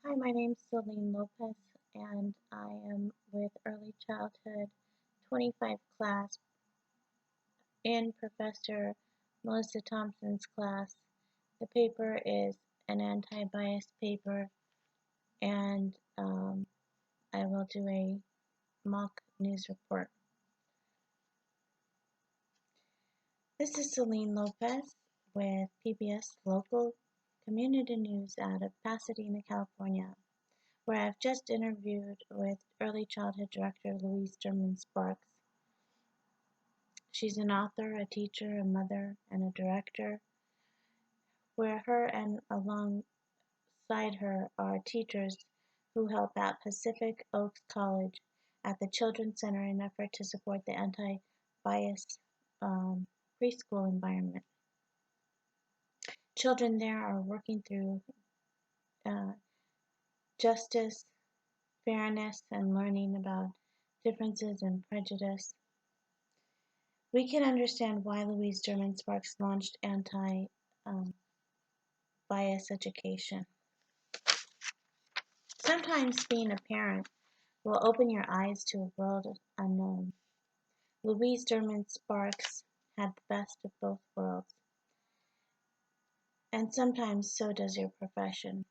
Hi, my name's Celine Lopez, and I am with Early Childhood 25 class in Professor Melissa Thompson's class. The paper is an anti-bias paper, and I will do a mock news report. This is Celine Lopez with PBS Local Community News out of Pasadena, California, where I've just interviewed with Early Childhood Director Louise Derman Sparks. She's an author, a teacher, a mother, and a director, where her and alongside her are teachers who help out Pacific Oaks College at the Children's Center in an effort to support the anti-bias preschool environment. Children there are working through uh, justice, fairness, and learning about differences and prejudice. We can understand why Louise Derman Sparks launched anti bias education. Sometimes being a parent will open your eyes to a world unknown. Louise Derman Sparks had the best of both worlds, and sometimes so does your profession.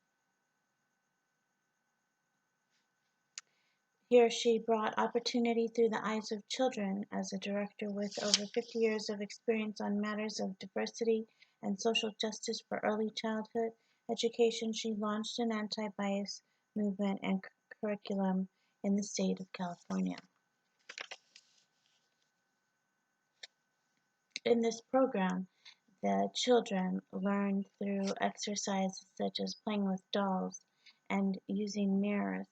Here she brought opportunity through the eyes of children. As a director with over 50 years of experience on matters of diversity and social justice for early childhood education, she launched an anti-bias movement and curriculum in the state of California. In this program, the children learn through exercises such as playing with dolls and using mirrors.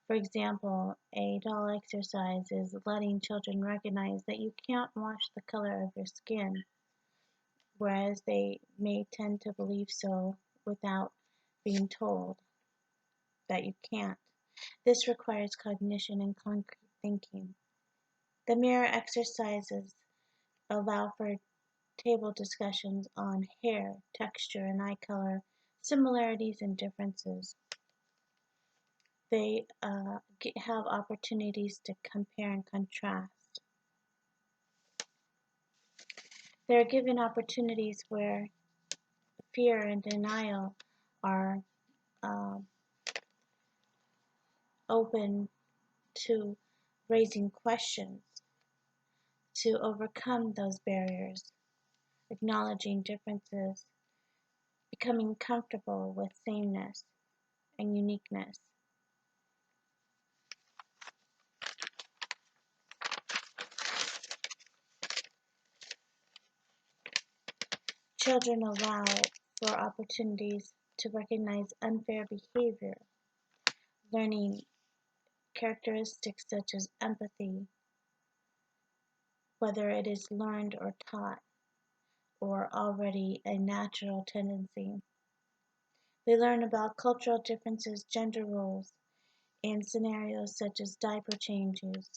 For example, a doll exercise is letting children recognize that you can't wash the color of your skin, whereas they may tend to believe so without being told that you can't. This requires cognition and concrete thinking. The mirror exercises allow for table discussions on hair, texture, and eye color, similarities and differences. They have opportunities to compare and contrast. They're given opportunities where fear and denial are um, open to raising questions to overcome those barriers, acknowledging differences, becoming comfortable with sameness and uniqueness. Children allow for opportunities to recognize unfair behavior, learning characteristics such as empathy, whether it is learned or taught, or already a natural tendency. They learn about cultural differences, gender roles, and scenarios such as diaper changes.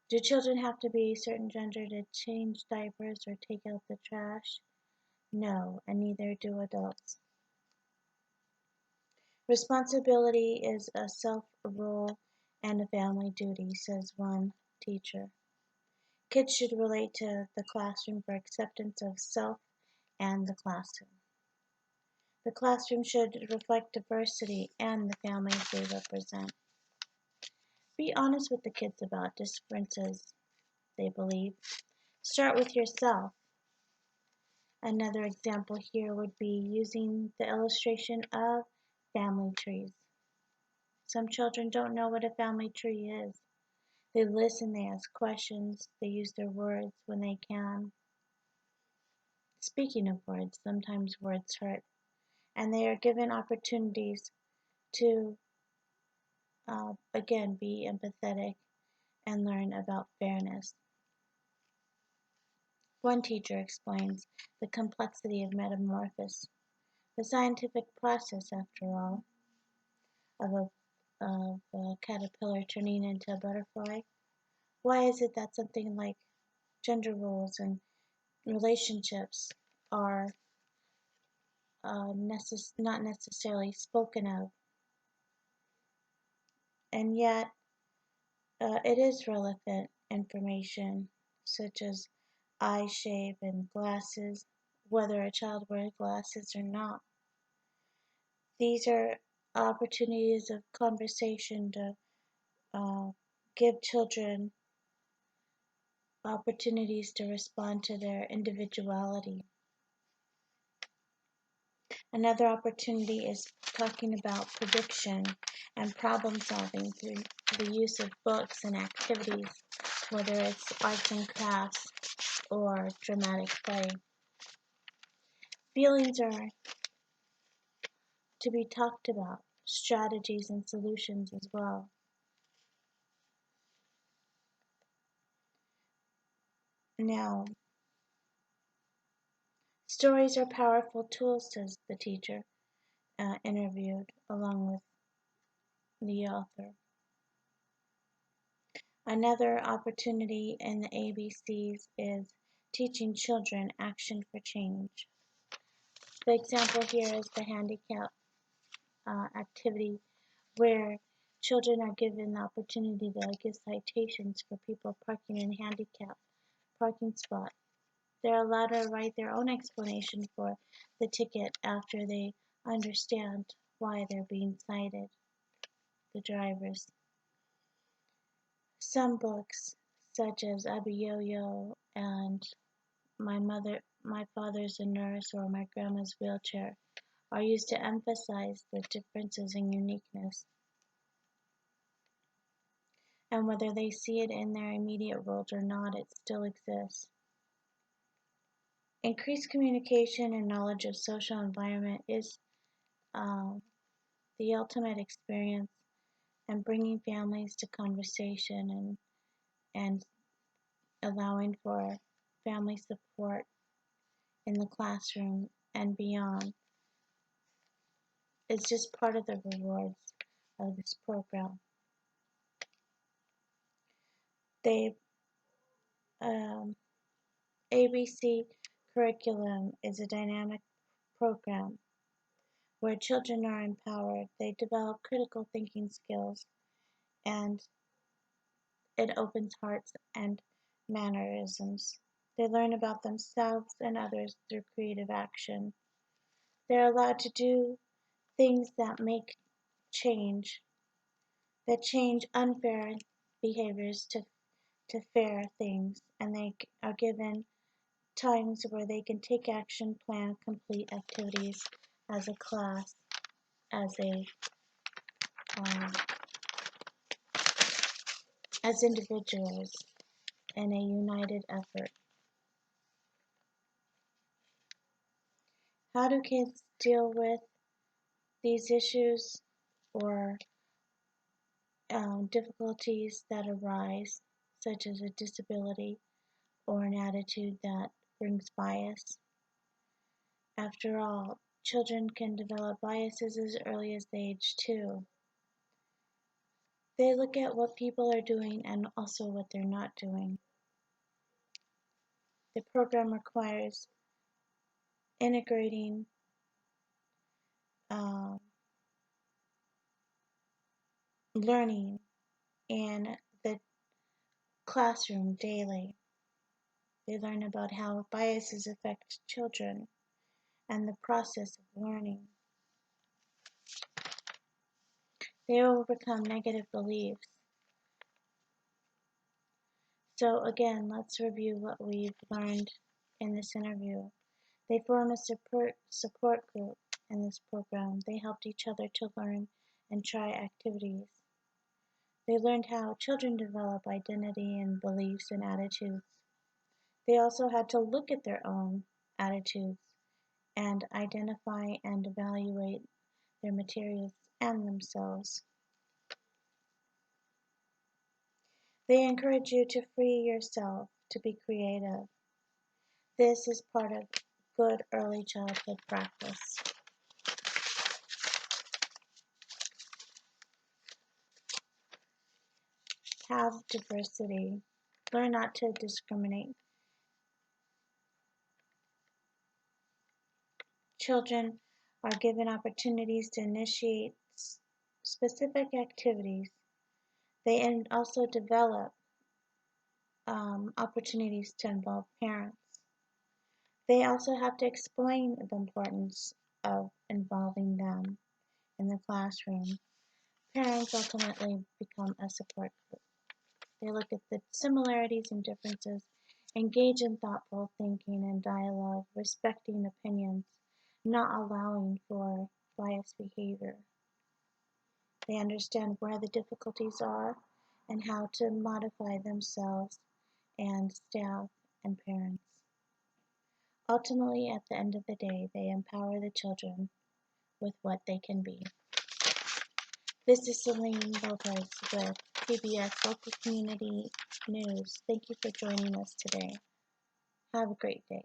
Do children have to be a certain gender to change diapers or take out the trash? No, and neither do adults. Responsibility is a self-role and a family duty, says one teacher. Kids should relate to the classroom for acceptance of self and the classroom. The classroom should reflect diversity and the families they represent. Be honest with the kids about differences they believe. Start with yourself. Another example here would be using the illustration of family trees. Some children don't know what a family tree is. They listen, they ask questions, they use their words when they can. Speaking of words, sometimes words hurt, and they are given opportunities to, again, be empathetic and learn about fairness. One teacher explains the complexity of metamorphosis, the scientific process, after all, of a caterpillar turning into a butterfly. Why is it that something like gender roles and relationships are not necessarily spoken of and yet it is relevant information such as eye shape and glasses, whether a child wears glasses or not. These are opportunities of conversation to give children opportunities to respond to their individuality. Another opportunity is talking about prediction and problem solving through the use of books and activities, whether it's arts and crafts or dramatic play. Feelings are to be talked about, strategies and solutions as well. Now, stories are powerful tools, says the teacher interviewed along with the author. Another opportunity in the ABCs is teaching children action for change. The example here is the handicap activity where children are given the opportunity to give citations for people parking in handicapped parking spot. They're allowed to write their own explanation for the ticket after they understand why they're being cited, the drivers. Some books, such as Abiyoyo and My Father's a Nurse or My Grandma's Wheelchair, are used to emphasize the differences and uniqueness, and whether they see it in their immediate world or not, it still exists. Increased communication and knowledge of social environment is the ultimate experience, and bringing families to conversation and allowing for family support in the classroom and beyond is just part of the rewards of this program. The ABC curriculum is a dynamic program where children are empowered. They develop critical thinking skills, and it opens hearts and mannerisms. They learn about themselves and others through creative action. They're allowed to do things that change unfair behaviors to fair things, and they are given times where they can take action, plan, complete activities as a class, um, as individuals in a united effort. How do kids deal with these issues or difficulties that arise, such as a disability or an attitude that brings bias? After all, children can develop biases as early as age 2. They look at what people are doing and also what they're not doing. The program requires integrating learning in the classroom daily. They learn about how biases affect children and the process of learning. They overcome negative beliefs. So again, let's review what we've learned in this interview. They form a support group in this program. They helped each other to learn and try activities. They learned how children develop identity and beliefs and attitudes. They also had to look at their own attitudes and identify and evaluate their materials and themselves. They encourage you to free yourself to be creative. This is part of good early childhood practice. Have diversity. Learn not to discriminate. Children are given opportunities to initiate specific activities They also develop opportunities to involve parents. They also have to explain the importance of involving them in the classroom. Parents ultimately become a support group. They look at the similarities and differences, engage in thoughtful thinking and dialogue, respecting opinions, not allowing for biased behavior. They understand where the difficulties are and how to modify themselves and staff and parents. Ultimately, at the end of the day, they empower the children with what they can be. This is Celine Lopez with PBS Local Community News. Thank you for joining us today. Have a great day.